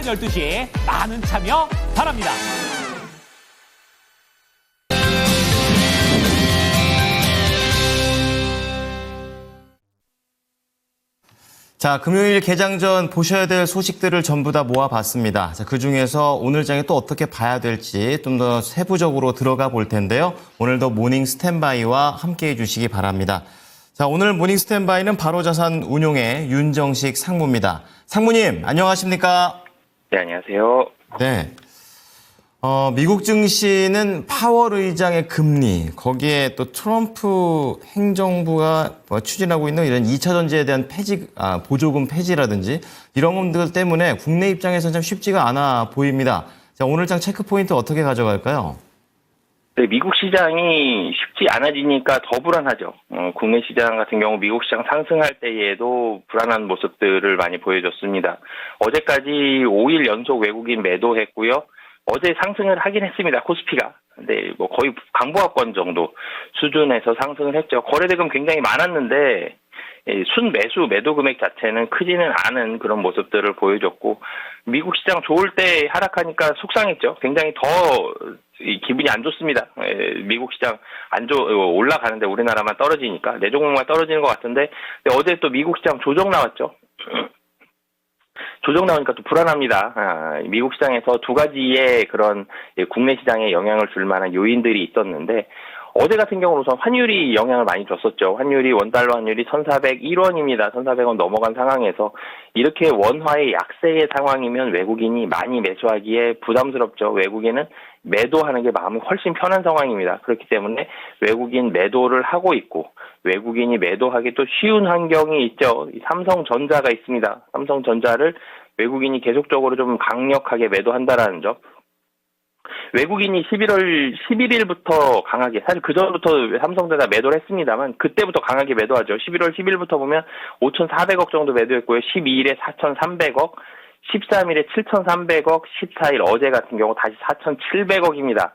12시 많은 참여 바랍니다. 자, 금요일 개장 전 보셔야 될 소식들을 전부 다 모아봤습니다. 자, 그중에서 오늘 장에 또 어떻게 봐야 될지 좀 더 세부적으로 들어가 볼 텐데요. 오늘도 모닝 스탠바이와 함께해 주시기 바랍니다. 자, 오늘 모닝 스탠바이는 바로자산 운용의 윤정식 상무입니다. 상무님, 안녕하십니까? 네, 안녕하세요. 네. 미국 증시는 파월 의장의 금리, 거기에 또 트럼프 행정부가 추진하고 있는 이런 2차 전지에 대한 보조금 폐지라든지 이런 것들 때문에 국내 입장에서는 참 쉽지가 않아 보입니다. 자, 오늘장 체크 포인트 어떻게 가져갈까요? 네, 미국 시장이 쉽지 않아지니까 더 불안하죠. 국내 시장 같은 경우 미국 시장 상승할 때에도 불안한 모습들을 많이 보여줬습니다. 어제까지 5일 연속 외국인 매도했고요. 어제 상승을 하긴 했습니다. 코스피가. 근데 뭐 거의 강보합권 정도 수준에서 상승을 했죠. 거래대금 굉장히 많았는데 순매수 매도 금액 자체는 크지는 않은 그런 모습들을 보여줬고, 미국 시장 좋을 때 하락하니까 속상했죠. 굉장히 더 기분이 안 좋습니다. 미국 시장 올라가는데 우리나라만 떨어지니까 내 종목만 떨어지는 것 같은데, 근데 어제 또 미국 시장 조정 나왔죠. 조정 나오니까 또 불안합니다. 미국 시장에서 두 가지의 그런 국내 시장에 영향을 줄 만한 요인들이 있었는데, 어제 같은 경우는 우선 환율이 영향을 많이 줬었죠. 환율이 원달러 환율이 1,401원입니다. 1,400원 넘어간 상황에서 이렇게 원화의 약세의 상황이면 외국인이 많이 매수하기에 부담스럽죠. 외국인은 매도하는 게 마음이 훨씬 편한 상황입니다. 그렇기 때문에 외국인 매도를 하고 있고, 외국인이 매도하기 또 쉬운 환경이 있죠. 삼성전자가 있습니다. 삼성전자를 외국인이 계속적으로 좀 강력하게 매도한다라는 점. 외국인이 11월 11일부터 강하게, 사실 그 전부터 삼성전자 매도를 했습니다만 그때부터 강하게 매도하죠. 11월 10일부터 보면 5,400억 정도 매도했고요. 12일에 4,300억, 13일에 7,300억, 14일 어제 같은 경우 다시 4,700억입니다.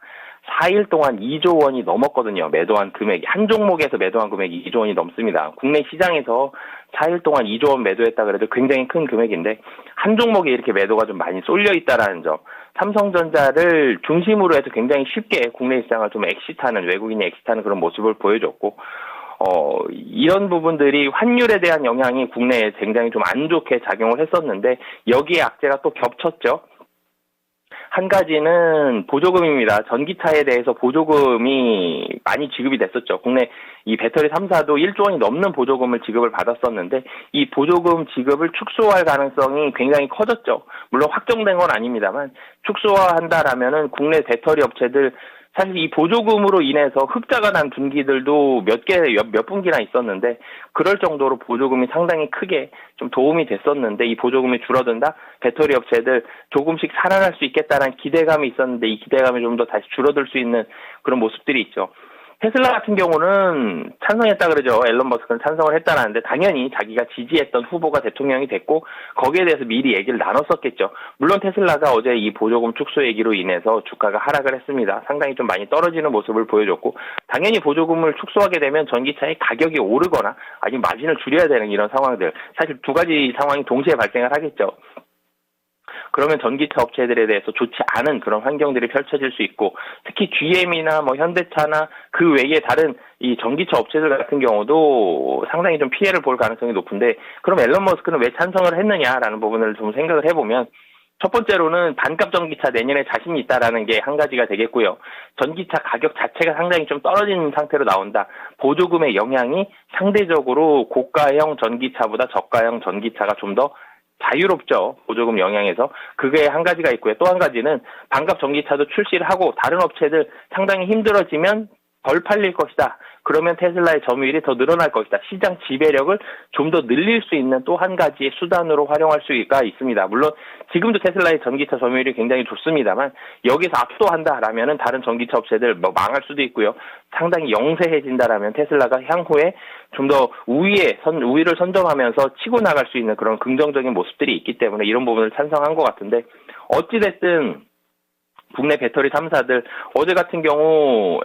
4일 동안 2조 원이 넘었거든요. 매도한 금액이. 한 종목에서 매도한 금액이 2조 원이 넘습니다. 국내 시장에서 4일 동안 2조 원 매도했다 그래도 굉장히 큰 금액인데, 한 종목에 이렇게 매도가 좀 많이 쏠려 있다라는 점. 삼성전자를 중심으로 해서 굉장히 쉽게 국내 시장을 좀 외국인이 엑시트하는 그런 모습을 보여줬고, 이런 부분들이 환율에 대한 영향이 국내에 굉장히 좀 안 좋게 작용을 했었는데, 여기에 악재가 또 겹쳤죠. 한 가지는 보조금입니다. 전기차에 대해서 보조금이 많이 지급이 됐었죠. 국내 이 배터리 3사도 1조 원이 넘는 보조금을 지급을 받았었는데, 이 보조금 지급을 축소할 가능성이 굉장히 커졌죠. 물론 확정된 건 아닙니다만 축소한다라면은 국내 배터리 업체들, 사실 이 보조금으로 인해서 흑자가 난 분기들도 몇 분기나 있었는데, 그럴 정도로 보조금이 상당히 크게 좀 도움이 됐었는데, 이 보조금이 줄어든다? 배터리 업체들 조금씩 살아날 수 있겠다는 기대감이 있었는데, 이 기대감이 좀 더 다시 줄어들 수 있는 그런 모습들이 있죠. 테슬라 같은 경우는 찬성했다 그러죠. 앨런 머스크는 찬성을 했다라는데, 당연히 자기가 지지했던 후보가 대통령이 됐고 거기에 대해서 미리 얘기를 나눴었겠죠. 물론 테슬라가 어제 이 보조금 축소 얘기로 인해서 주가가 하락을 했습니다. 상당히 좀 많이 떨어지는 모습을 보여줬고, 당연히 보조금을 축소하게 되면 전기차의 가격이 오르거나 아니면 마진을 줄여야 되는 이런 상황들, 사실 두 가지 상황이 동시에 발생을 하겠죠. 그러면 전기차 업체들에 대해서 좋지 않은 그런 환경들이 펼쳐질 수 있고, 특히 GM이나 뭐 현대차나 그 외에 다른 이 전기차 업체들 같은 경우도 상당히 좀 피해를 볼 가능성이 높은데, 그럼 앨런 머스크는 왜 찬성을 했느냐라는 부분을 좀 생각을 해보면, 첫 번째로는 반값 전기차 내년에 자신이 있다라는 게 한 가지가 되겠고요. 전기차 가격 자체가 상당히 좀 떨어지는 상태로 나온다. 보조금의 영향이 상대적으로 고가형 전기차보다 저가형 전기차가 좀 더 자유롭죠. 보조금 영향에서. 그게 한 가지가 있고요. 또 한 가지는 반값 전기차도 출시를 하고 다른 업체들 상당히 힘들어지면 덜 팔릴 것이다. 그러면 테슬라의 점유율이 더 늘어날 것이다. 시장 지배력을 좀 더 늘릴 수 있는 또 한 가지의 수단으로 활용할 수가 있습니다. 물론 지금도 테슬라의 전기차 점유율이 굉장히 좋습니다만, 여기서 압도한다라면은 다른 전기차 업체들 망할 수도 있고요. 상당히 영세해진다라면 테슬라가 향후에 좀 더 우위를 선점하면서 치고 나갈 수 있는 그런 긍정적인 모습들이 있기 때문에 이런 부분을 찬성한 것 같은데, 어찌됐든 국내 배터리 3사들 어제 같은 경우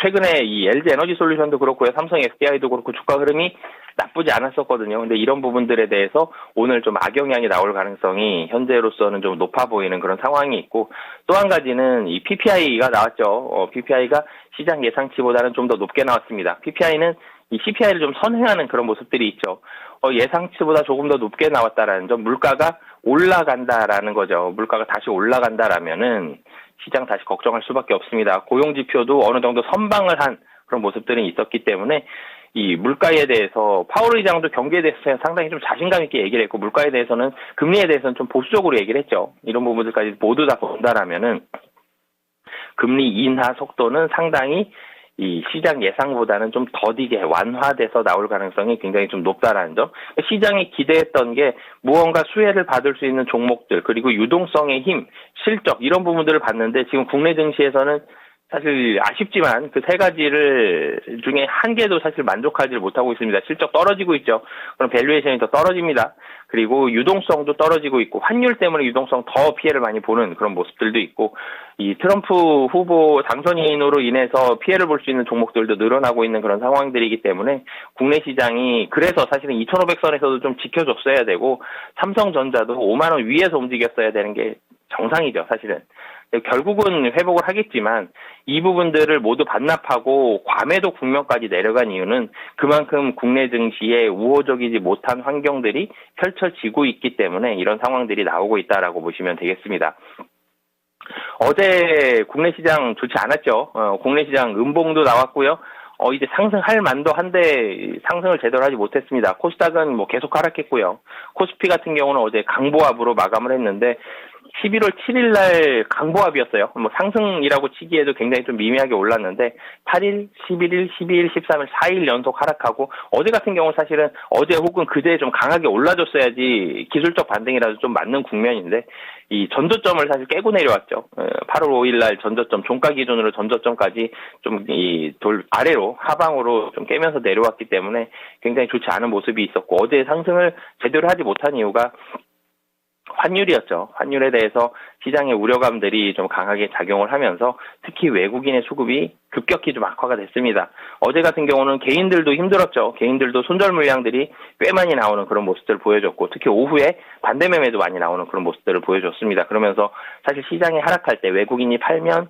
최근에 이 LG 에너지 솔루션도 그렇고요. 삼성 SDI도 그렇고 주가 흐름이 나쁘지 않았었거든요. 근데 이런 부분들에 대해서 오늘 좀 악영향이 나올 가능성이 현재로서는 좀 높아 보이는 그런 상황이 있고, 또 한 가지는 이 PPI가 나왔죠. PPI가 시장 예상치보다는 좀 더 높게 나왔습니다. PPI는 이 CPI를 좀 선행하는 그런 모습들이 있죠. 예상치보다 조금 더 높게 나왔다라는 점, 물가가 올라간다라는 거죠. 물가가 다시 올라간다라면은 시장 다시 걱정할 수밖에 없습니다. 고용 지표도 어느 정도 선방을 한 그런 모습들이 있었기 때문에 이 물가에 대해서 파월 의장도 경기에 대해서 상당히 좀 자신감 있게 얘기를 했고, 물가에 대해서는 금리에 대해서는 좀 보수적으로 얘기를 했죠. 이런 부분들까지 모두 다 본다라면은 금리 인하 속도는 상당히 이 시장 예상보다는 좀 더디게 완화돼서 나올 가능성이 굉장히 좀 높다라는 점. 시장이 기대했던 게 무언가 수혜를 받을 수 있는 종목들, 그리고 유동성의 힘, 실적 이런 부분들을 봤는데, 지금 국내 증시에서는 사실 아쉽지만 그 세 가지를 중에 한 개도 사실 만족하지 못하고 있습니다. 실적 떨어지고 있죠. 그럼 밸류에이션이 더 떨어집니다. 그리고 유동성도 떨어지고 있고, 환율 때문에 유동성 더 피해를 많이 보는 그런 모습들도 있고, 이 트럼프 후보 당선인으로 인해서 피해를 볼 수 있는 종목들도 늘어나고 있는 그런 상황들이기 때문에 국내 시장이 그래서 사실은 2,500선에서도 좀 지켜줬어야 되고, 삼성전자도 5만 원 위에서 움직였어야 되는 게 정상이죠, 사실은. 결국은 회복을 하겠지만 이 부분들을 모두 반납하고 과매도 국면까지 내려간 이유는 그만큼 국내 증시에 우호적이지 못한 환경들이 펼쳐지고 있기 때문에 이런 상황들이 나오고 있다라고 보시면 되겠습니다. 어제 국내 시장 좋지 않았죠. 국내 시장 음봉도 나왔고요. 이제 상승할 만도 한데 상승을 제대로 하지 못했습니다. 코스닥은 뭐 계속 하락했고요. 코스피 같은 경우는 어제 강보합으로 마감을 했는데 11월 7일 날 강보합이었어요. 뭐 상승이라고 치기에도 굉장히 좀 미미하게 올랐는데 8일, 11일, 12일, 13일, 4일 연속 하락하고, 어제 같은 경우 사실은 어제 혹은 그제 좀 강하게 올라줬어야지 기술적 반등이라도 좀 맞는 국면인데 이 전저점을 사실 깨고 내려왔죠. 8월 5일 날 전저점, 종가 기준으로 전저점까지 좀 이 돌 아래로 하방으로 좀 깨면서 내려왔기 때문에 굉장히 좋지 않은 모습이 있었고, 어제 상승을 제대로 하지 못한 이유가 환율이었죠. 환율에 대해서 시장의 우려감들이 좀 강하게 작용을 하면서 특히 외국인의 수급이 급격히 좀 악화가 됐습니다. 어제 같은 경우는 개인들도 힘들었죠. 개인들도 손절 물량들이 꽤 많이 나오는 그런 모습들을 보여줬고, 특히 오후에 반대 매매도 많이 나오는 그런 모습들을 보여줬습니다. 그러면서 사실 시장이 하락할 때 외국인이 팔면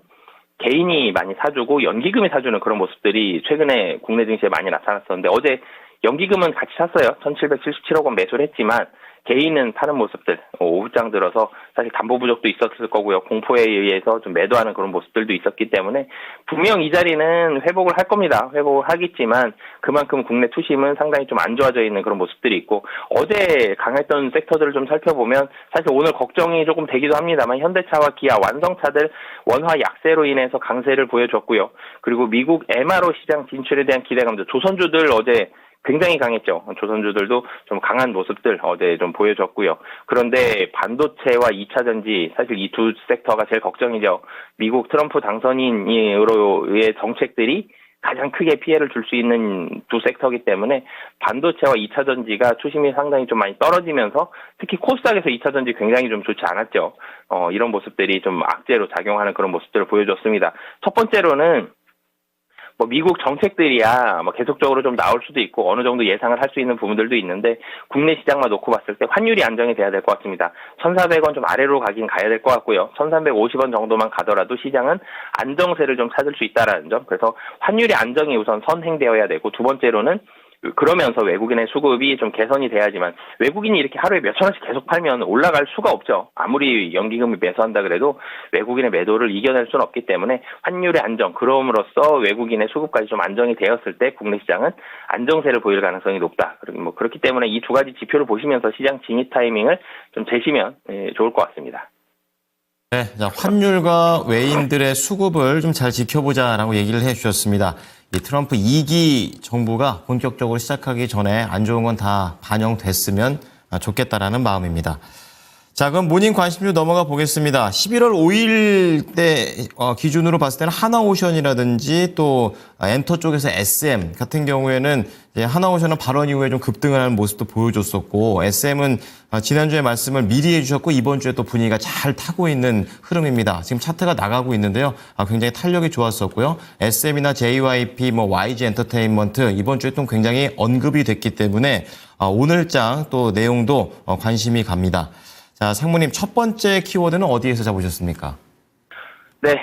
개인이 많이 사주고 연기금이 사주는 그런 모습들이 최근에 국내 증시에 많이 나타났었는데, 어제 연기금은 같이 샀어요. 1,777억 원 매수를 했지만 개인은 파는 모습들, 오후장 들어서 사실 담보 부족도 있었을 거고요. 공포에 의해서 좀 매도하는 그런 모습들도 있었기 때문에 분명 이 자리는 회복을 할 겁니다. 회복을 하겠지만 그만큼 국내 투심은 상당히 좀 안 좋아져 있는 그런 모습들이 있고, 어제 강했던 섹터들을 좀 살펴보면 사실 오늘 걱정이 조금 되기도 합니다만 현대차와 기아, 완성차들 원화 약세로 인해서 강세를 보여줬고요. 그리고 미국 MRO 시장 진출에 대한 기대감도, 조선주들 어제 굉장히 강했죠. 조선주들도 좀 강한 모습들 어제 좀 보여줬고요. 그런데 반도체와 2차 전지, 사실 이 두 섹터가 제일 걱정이죠. 미국 트럼프 당선인으로의 정책들이 가장 크게 피해를 줄 수 있는 두 섹터이기 때문에 반도체와 2차 전지가 투심이 상당히 좀 많이 떨어지면서 특히 코스닥에서 2차 전지 굉장히 좀 좋지 않았죠. 이런 모습들이 좀 악재로 작용하는 그런 모습들을 보여줬습니다. 첫 번째로는 뭐 미국 정책들이야 뭐 계속적으로 좀 나올 수도 있고 어느 정도 예상을 할 수 있는 부분들도 있는데, 국내 시장만 놓고 봤을 때 환율이 안정이 돼야 될 것 같습니다. 1,400원 좀 아래로 가긴 가야 될 것 같고요. 1,350원 정도만 가더라도 시장은 안정세를 좀 찾을 수 있다라는 점. 그래서 환율이 안정이 우선 선행되어야 되고, 두 번째로는 그러면서 외국인의 수급이 좀 개선이 돼야지만, 외국인이 이렇게 하루에 몇천 원씩 계속 팔면 올라갈 수가 없죠. 아무리 연기금이 매수한다 그래도 외국인의 매도를 이겨낼 수는 없기 때문에 환율의 안정, 그럼으로써 외국인의 수급까지 좀 안정이 되었을 때 국내 시장은 안정세를 보일 가능성이 높다. 뭐 그렇기 때문에 이 두 가지 지표를 보시면서 시장 진입 타이밍을 좀 재시면 좋을 것 같습니다. 네, 자, 환율과 외인들의 수급을 좀 잘 지켜보자라고 얘기를 해주셨습니다. 이 트럼프 2기 정부가 본격적으로 시작하기 전에 안 좋은 건 다 반영됐으면 좋겠다라는 마음입니다. 자, 그럼 모닝 관심주 넘어가 보겠습니다. 11월 5일 때 기준으로 봤을 때는 하나오션이라든지 또 엔터 쪽에서 SM 같은 경우에는 이제 하나오션은 발언 이후에 좀 급등을 하는 모습도 보여줬었고 SM은 지난주에 말씀을 미리 해주셨고 이번 주에 또 분위기가 잘 타고 있는 흐름입니다. 지금 차트가 나가고 있는데요. 굉장히 탄력이 좋았었고요. SM이나 JYP, YG 엔터테인먼트 이번 주에 또 굉장히 언급이 됐기 때문에 오늘장 또 내용도 관심이 갑니다. 자, 상무님 첫 번째 키워드는 어디에서 잡으셨습니까? 네,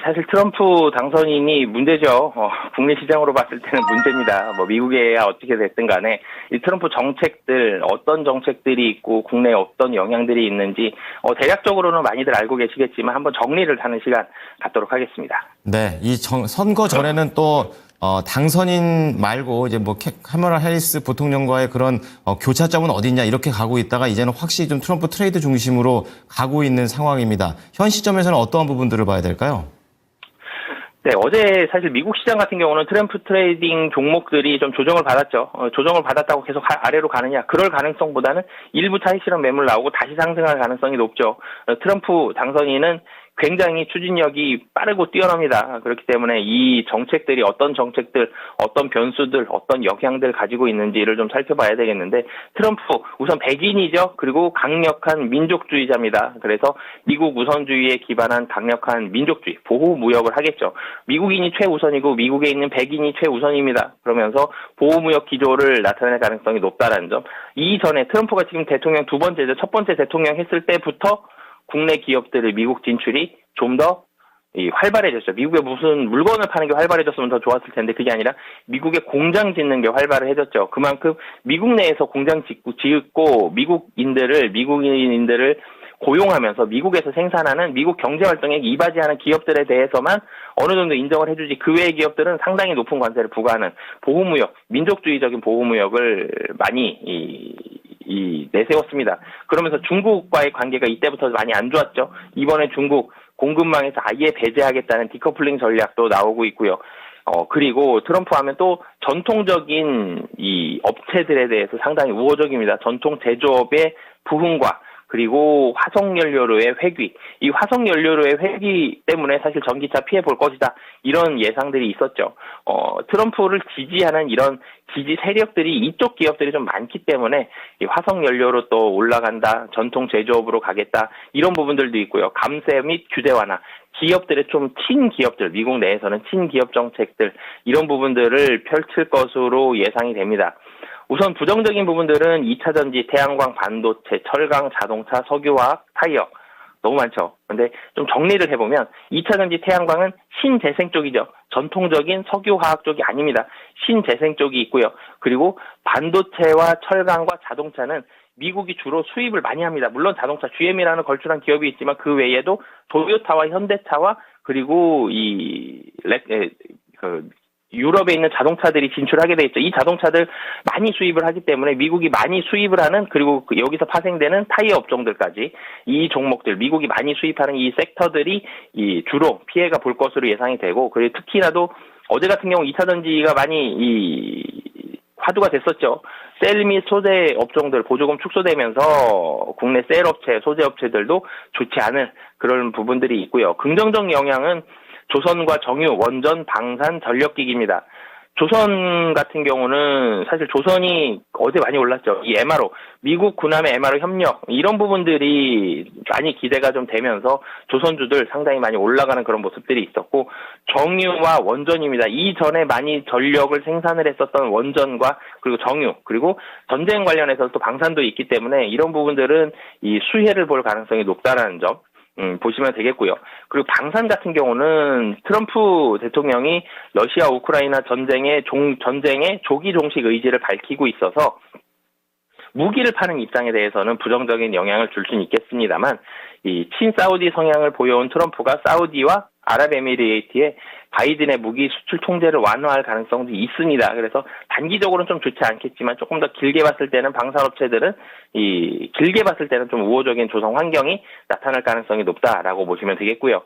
사실 트럼프 당선인이 문제죠. 국내 시장으로 봤을 때는 문제입니다. 미국에야 어떻게 됐든 간에 이 트럼프 정책들, 어떤 정책들이 있고 국내에 어떤 영향들이 있는지 대략적으로는 많이들 알고 계시겠지만 한번 정리를 하는 시간 갖도록 하겠습니다. 네, 선거 전에는 또 당선인 말고 이제 카멀라 해리스 부통령과의 그런 교차점은 어딨냐 이렇게 가고 있다가 이제는 확실히 좀 트럼프 트레이드 중심으로 가고 있는 상황입니다. 현 시점에서는 어떠한 부분들을 봐야 될까요? 네, 어제 사실 미국 시장 같은 경우는 트럼프 트레이딩 종목들이 좀 조정을 받았죠. 조정을 받았다고 계속 아래로 가느냐? 그럴 가능성보다는 일부 차익 실현 매물 나오고 다시 상승할 가능성이 높죠. 트럼프 당선인은 굉장히 추진력이 빠르고 뛰어납니다. 그렇기 때문에 이 정책들이 어떤 정책들, 어떤 변수들, 어떤 영향들 가지고 있는지를 좀 살펴봐야 되겠는데 트럼프 우선 백인이죠. 그리고 강력한 민족주의자입니다. 그래서 미국 우선주의에 기반한 강력한 민족주의, 보호무역을 하겠죠. 미국인이 최우선이고 미국에 있는 백인이 최우선입니다. 그러면서 보호무역 기조를 나타낼 가능성이 높다라는 점. 이전에 트럼프가 지금 대통령 두 번째죠. 첫 번째 대통령 했을 때부터 국내 기업들의 미국 진출이 좀 더 활발해졌죠. 미국에 무슨 물건을 파는 게 활발해졌으면 더 좋았을 텐데 그게 아니라 미국에 공장 짓는 게 활발해졌죠. 그만큼 미국 내에서 공장 짓고 미국인들을 고용하면서 미국에서 생산하는 미국 경제활동에 이바지하는 기업들에 대해서만 어느 정도 인정을 해주지 그 외의 기업들은 상당히 높은 관세를 부과하는 보호무역, 민족주의적인 보호무역을 많이 내세웠습니다. 그러면서 중국과의 관계가 이때부터 많이 안 좋았죠. 이번에 중국 공급망에서 아예 배제하겠다는 디커플링 전략도 나오고 있고요. 그리고 트럼프 하면 또 전통적인 이 업체들에 대해서 상당히 우호적입니다. 전통 제조업의 부흥과 그리고 화석연료로의 회귀, 이 화석연료로의 회귀 때문에 사실 전기차 피해 볼 것이다. 이런 예상들이 있었죠. 트럼프를 지지하는 이런 지지 세력들이 이쪽 기업들이 좀 많기 때문에 이 화석연료로 또 올라간다, 전통 제조업으로 가겠다, 이런 부분들도 있고요. 감세 및 규제 완화, 기업들의 좀 친기업들, 미국 내에서는 친기업 정책들, 이런 부분들을 펼칠 것으로 예상이 됩니다. 우선 부정적인 부분들은 2차 전지, 태양광, 반도체, 철강, 자동차, 석유화학, 타이어 너무 많죠. 근데 좀 정리를 해보면 2차 전지, 태양광은 신재생 쪽이죠. 전통적인 석유화학 쪽이 아닙니다. 신재생 쪽이 있고요. 그리고 반도체와 철강과 자동차는 미국이 주로 수입을 많이 합니다. 물론 자동차 GM이라는 걸출한 기업이 있지만 그 외에도 도요타와 현대차와 그리고 유럽에 있는 자동차들이 진출하게 돼 있죠. 이 자동차들 많이 수입을 하기 때문에 미국이 많이 수입을 하는 그리고 여기서 파생되는 타이어 업종들까지 이 종목들 미국이 많이 수입하는 이 섹터들이 주로 피해가 볼 것으로 예상이 되고 그리고 특히나도 어제 같은 경우 2차 전지가 많이 화두가 됐었죠. 셀 및 소재 업종들 보조금 축소되면서 국내 셀 업체, 소재 업체들도 좋지 않은 그런 부분들이 있고요. 긍정적 영향은 조선과 정유, 원전, 방산, 전력기기입니다. 조선 같은 경우는 사실 조선이 어제 많이 올랐죠. 이 MRO, 미국 군함의 MRO 협력 이런 부분들이 많이 기대가 좀 되면서 조선주들 상당히 많이 올라가는 그런 모습들이 있었고 정유와 원전입니다. 이전에 많이 전력을 생산을 했었던 원전과 그리고 정유 그리고 전쟁 관련해서 또 방산도 있기 때문에 이런 부분들은 이 수혜를 볼 가능성이 높다라는 점. 보시면 되겠고요. 그리고 방산 같은 경우는 트럼프 대통령이 러시아 우크라이나 전쟁의 조기 종식 의지를 밝히고 있어서 무기를 파는 입장에 대해서는 부정적인 영향을 줄 수는 있겠습니다만 이 친사우디 성향을 보여온 트럼프가 사우디와 아랍에미레이트에 바이든의 무기 수출 통제를 완화할 가능성도 있습니다. 그래서 단기적으로는 좀 좋지 않겠지만 조금 더 길게 봤을 때는 방산업체들은 길게 봤을 때는 좀 우호적인 조성 환경이 나타날 가능성이 높다라고 보시면 되겠고요.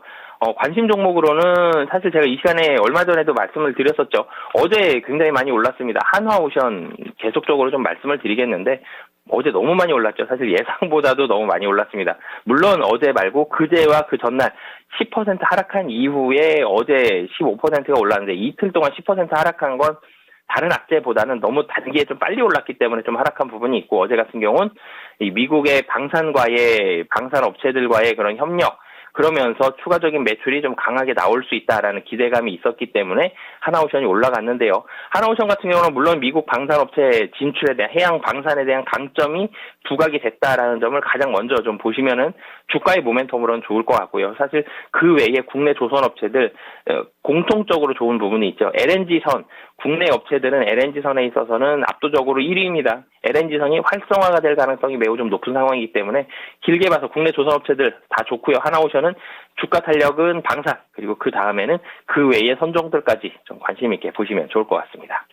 관심 종목으로는 사실 제가 이 시간에 얼마 전에도 말씀을 드렸었죠. 어제 굉장히 많이 올랐습니다. 한화오션 계속적으로 좀 말씀을 드리겠는데 어제 너무 많이 올랐죠. 사실 예상보다도 너무 많이 올랐습니다. 물론 어제 말고 그제와 그 전날 10% 하락한 이후에 어제 15%가 올랐는데 이틀 동안 10% 하락한 건 다른 악재보다는 너무 단기에 좀 빨리 올랐기 때문에 좀 하락한 부분이 있고, 어제 같은 경우는 이 미국의 방산 업체들과의 그런 협력, 그러면서 추가적인 매출이 좀 강하게 나올 수 있다라는 기대감이 있었기 때문에 하나오션이 올라갔는데요. 하나오션 같은 경우는 물론 미국 방산업체 진출에 대한, 해양 방산에 대한 강점이 부각이 됐다라는 점을 가장 먼저 좀 보시면은 주가의 모멘텀으로는 좋을 것 같고요. 사실 그 외에 국내 조선업체들 공통적으로 좋은 부분이 있죠. LNG선, 국내 업체들은 LNG선에 있어서는 압도적으로 1위입니다. LNG선이 활성화가 될 가능성이 매우 좀 높은 상황이기 때문에 길게 봐서 국내 조선업체들 다 좋고요. 하나오션은 주가 탄력은 방산, 그리고 그 다음에는 그 외의 선종들까지 좀 관심 있게 보시면 좋을 것 같습니다.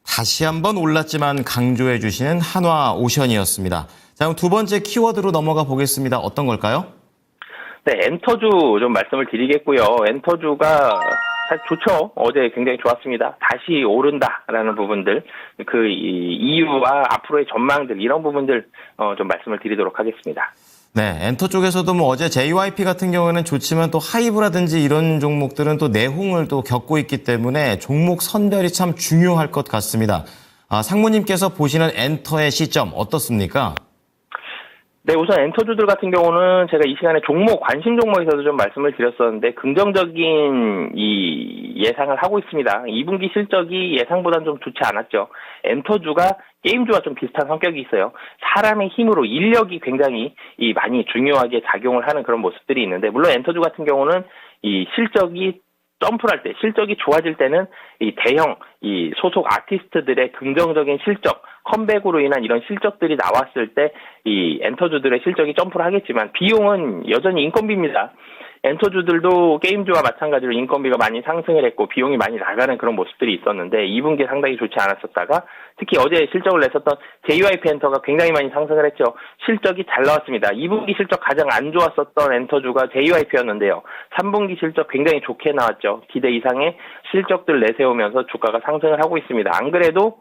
다시 한번 올랐지만 강조해 주시는 한화오션이었습니다. 자, 그럼 두 번째 키워드로 넘어가 보겠습니다. 어떤 걸까요? 네, 엔터주 좀 말씀을 드리겠고요. 엔터주가 사실 좋죠. 어제 굉장히 좋았습니다. 다시 오른다라는 부분들, 그 이유와 앞으로의 전망들, 이런 부분들 좀 말씀을 드리도록 하겠습니다. 네, 엔터 쪽에서도 뭐 어제 JYP 같은 경우에는 좋지만 또 하이브라든지 이런 종목들은 또 내홍을 또 겪고 있기 때문에 종목 선별이 참 중요할 것 같습니다. 상무님께서 보시는 엔터의 시점 어떻습니까? 네, 우선 엔터주들 같은 경우는 제가 이 시간에 종목, 관심 종목에서도 좀 말씀을 드렸었는데, 긍정적인 이 예상을 하고 있습니다. 2분기 실적이 예상보다는 좀 좋지 않았죠. 엔터주가 게임주와 좀 비슷한 성격이 있어요. 사람의 힘으로, 인력이 굉장히 많이 중요하게 작용을 하는 그런 모습들이 있는데, 물론 엔터주 같은 경우는 이 실적이 점프를 할 때, 실적이 좋아질 때는 이 대형, 이 소속 아티스트들의 긍정적인 실적, 컴백으로 인한 이런 실적들이 나왔을 때 이 엔터주들의 실적이 점프를 하겠지만, 비용은 여전히 인건비입니다. 엔터주들도 게임주와 마찬가지로 인건비가 많이 상승을 했고 비용이 많이 나가는 그런 모습들이 있었는데 2분기에 상당히 좋지 않았었다가, 특히 어제 실적을 냈었던 JYP 엔터가 굉장히 많이 상승을 했죠. 실적이 잘 나왔습니다. 2분기 실적 가장 안 좋았었던 엔터주가 JYP였는데요. 3분기 실적 굉장히 좋게 나왔죠. 기대 이상의 실적들 내세우면서 주가가 상승을 하고 있습니다. 안 그래도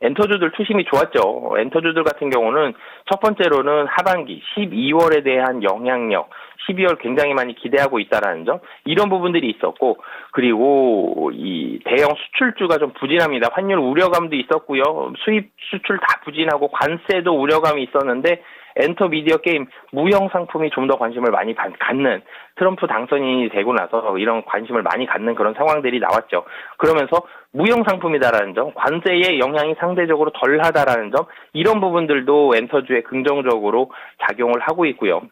엔터주들 투심이 좋았죠. 엔터주들 같은 경우는 첫 번째로는 하반기 12월에 대한 영향력, 12월 굉장히 많이 기대하고 있다라는 점, 이런 부분들이 있었고, 그리고 이 대형 수출주가 좀 부진합니다. 환율 우려감도 있었고요. 수입 수출 다 부진하고 관세도 우려감이 있었는데, 엔터 미디어 게임 무형 상품이 좀 더 관심을 많이 갖는, 트럼프 당선인이 되고 나서 이런 관심을 많이 갖는 그런 상황들이 나왔죠. 그러면서 무형 상품이다라는 점, 관세의 영향이 상대적으로 덜하다라는 점, 이런 부분들도 엔터주에 긍정적으로 작용을 하고 있고요.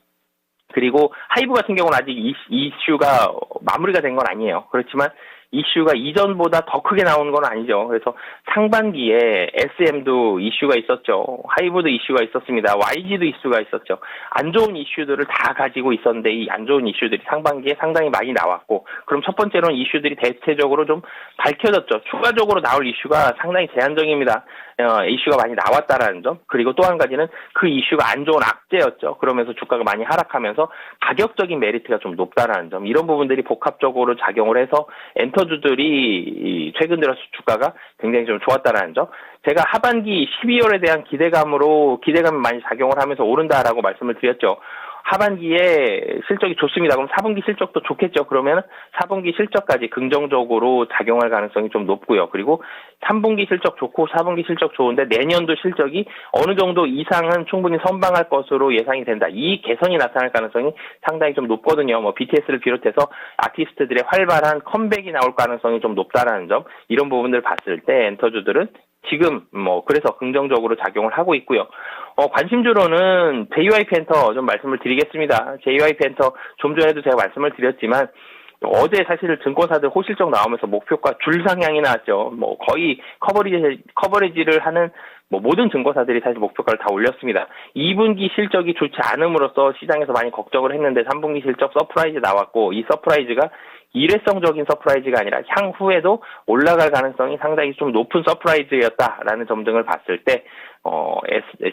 그리고 하이브 같은 경우는 아직 이슈가 마무리가 된 건 아니에요. 그렇지만 이슈가 이전보다 더 크게 나오는 건 아니죠. 그래서 상반기에 SM도 이슈가 있었죠. 하이브도 이슈가 있었습니다. YG도 이슈가 있었죠. 안 좋은 이슈들을 다 가지고 있었는데 이 안 좋은 이슈들이 상반기에 상당히 많이 나왔고, 그럼 첫 번째로는 이슈들이 대체적으로 좀 밝혀졌죠. 추가적으로 나올 이슈가 상당히 제한적입니다. 이슈가 많이 나왔다라는 점, 그리고 또 한 가지는 그 이슈가 안 좋은 악재였죠. 그러면서 주가가 많이 하락하면서 가격적인 메리트가 좀 높다라는 점, 이런 부분들이 복합적으로 작용을 해서 엔터주들이 최근 들어서 주가가 굉장히 좀 좋았다라는 점, 제가 하반기 12월에 대한 기대감이 많이 작용을 하면서 오른다라고 말씀을 드렸죠. 하반기에 실적이 좋습니다. 그럼 4분기 실적도 좋겠죠. 그러면 4분기 실적까지 긍정적으로 작용할 가능성이 좀 높고요. 그리고 3분기 실적 좋고 4분기 실적 좋은데 내년도 실적이 어느 정도 이상은 충분히 선방할 것으로 예상이 된다. 이 개선이 나타날 가능성이 상당히 좀 높거든요. 뭐 BTS를 비롯해서 아티스트들의 활발한 컴백이 나올 가능성이 좀 높다라는 점, 이런 부분들을 봤을 때 엔터주들은 지금 그래서 긍정적으로 작용을 하고 있고요. 관심주로는 JYP 엔터 좀 말씀을 드리겠습니다. JYP 엔터 좀 전에도 제가 말씀을 드렸지만 어제 사실 증권사들 호실적 나오면서 목표가 줄상향이 나왔죠. 거의 커버리지를 하는 모든 증권사들이 사실 목표가를 다 올렸습니다. 2분기 실적이 좋지 않음으로써 시장에서 많이 걱정을 했는데 3분기 실적 서프라이즈 나왔고, 이 서프라이즈가 일회성적인 서프라이즈가 아니라 향후에도 올라갈 가능성이 상당히 좀 높은 서프라이즈였다라는 점 등을 봤을 때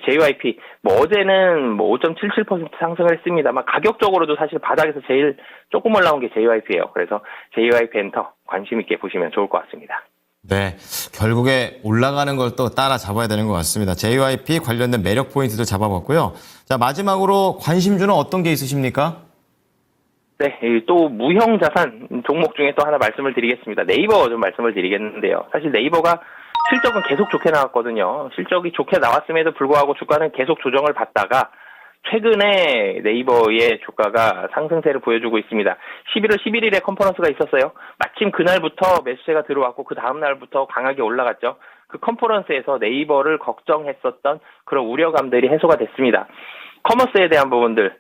JYP 어제는 5.77% 상승을 했습니다만 가격적으로도 사실 바닥에서 제일 조금 올라온 게 JYP예요. 그래서 JYP 엔터 관심 있게 보시면 좋을 것 같습니다. 네, 결국에 올라가는 걸 또 따라잡아야 되는 것 같습니다. JYP 관련된 매력 포인트도 잡아봤고요. 자, 마지막으로 관심주는 어떤 게 있으십니까? 네, 또 무형 자산 종목 중에 또 하나 말씀을 드리겠습니다. 네이버 좀 말씀을 드리겠는데요. 사실 네이버가 실적은 계속 좋게 나왔거든요. 실적이 좋게 나왔음에도 불구하고 주가는 계속 조정을 받다가 최근에 네이버의 주가가 상승세를 보여주고 있습니다. 11월 11일에 컨퍼런스가 있었어요. 마침 그날부터 매수세가 들어왔고 그 다음 날부터 강하게 올라갔죠. 그 컨퍼런스에서 네이버를 걱정했었던 그런 우려감들이 해소가 됐습니다. 커머스에 대한 부분들,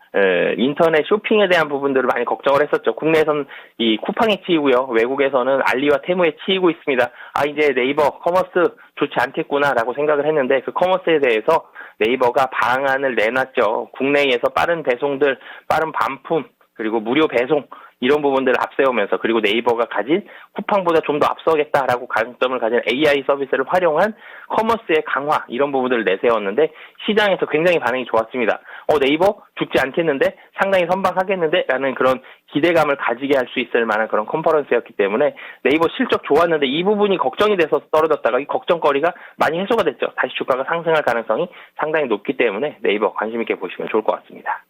인터넷 쇼핑에 대한 부분들을 많이 걱정을 했었죠. 국내에서는 이 쿠팡에 치이고요. 외국에서는 알리와 테무에 치이고 있습니다. 아, 이제 네이버 커머스 좋지 않겠구나라고 생각을 했는데 그 커머스에 대해서 네이버가 방안을 내놨죠. 국내에서 빠른 배송들, 빠른 반품, 그리고 무료 배송 이런 부분들을 앞세우면서 그리고 네이버가 가진 쿠팡보다 좀 더 앞서겠다라고 강점을 가진 AI 서비스를 활용한 커머스의 강화 이런 부분들을 내세웠는데 시장에서 굉장히 반응이 좋았습니다. 네이버 죽지 않겠는데 상당히 선방하겠는데 라는 그런 기대감을 가지게 할 수 있을 만한 그런 컨퍼런스였기 때문에 네이버 실적 좋았는데 이 부분이 걱정이 돼서 떨어졌다가 이 걱정거리가 많이 해소가 됐죠. 다시 주가가 상승할 가능성이 상당히 높기 때문에 네이버 관심 있게 보시면 좋을 것 같습니다.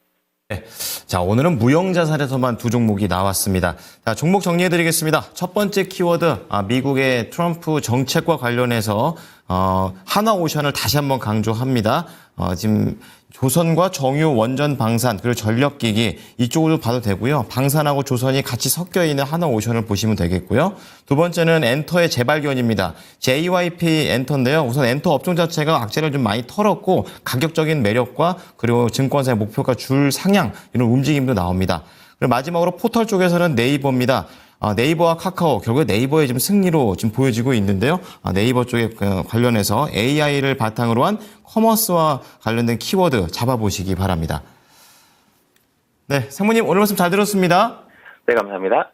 네. 자, 오늘은 무형자산에서만 두 종목이 나왔습니다. 자, 종목 정리해드리겠습니다. 첫 번째 키워드, 미국의 트럼프 정책과 관련해서 하나오션을 다시 한번 강조합니다. 지금 조선과 정유 원전 방산 그리고 전력기기 이쪽으로 봐도 되고요. 방산하고 조선이 같이 섞여 있는 하나오션을 보시면 되겠고요. 두 번째는 엔터의 재발견입니다. JYP 엔터인데요. 우선 엔터 업종 자체가 악재를 좀 많이 털었고 가격적인 매력과 그리고 증권사의 목표가 줄 상향 이런 움직임도 나옵니다. 그리고 마지막으로 포털 쪽에서는 네이버입니다. 네이버와 카카오, 결국에 네이버의 지금 승리로 지금 보여지고 있는데요. 네이버 쪽에 관련해서 AI를 바탕으로 한 커머스와 관련된 키워드 잡아보시기 바랍니다. 네, 상무님 오늘 말씀 잘 들었습니다. 네, 감사합니다.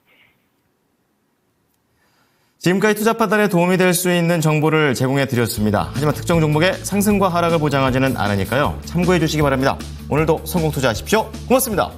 지금까지 투자 판단에 도움이 될 수 있는 정보를 제공해 드렸습니다. 하지만 특정 종목의 상승과 하락을 보장하지는 않으니까요. 참고해 주시기 바랍니다. 오늘도 성공 투자하십시오. 고맙습니다.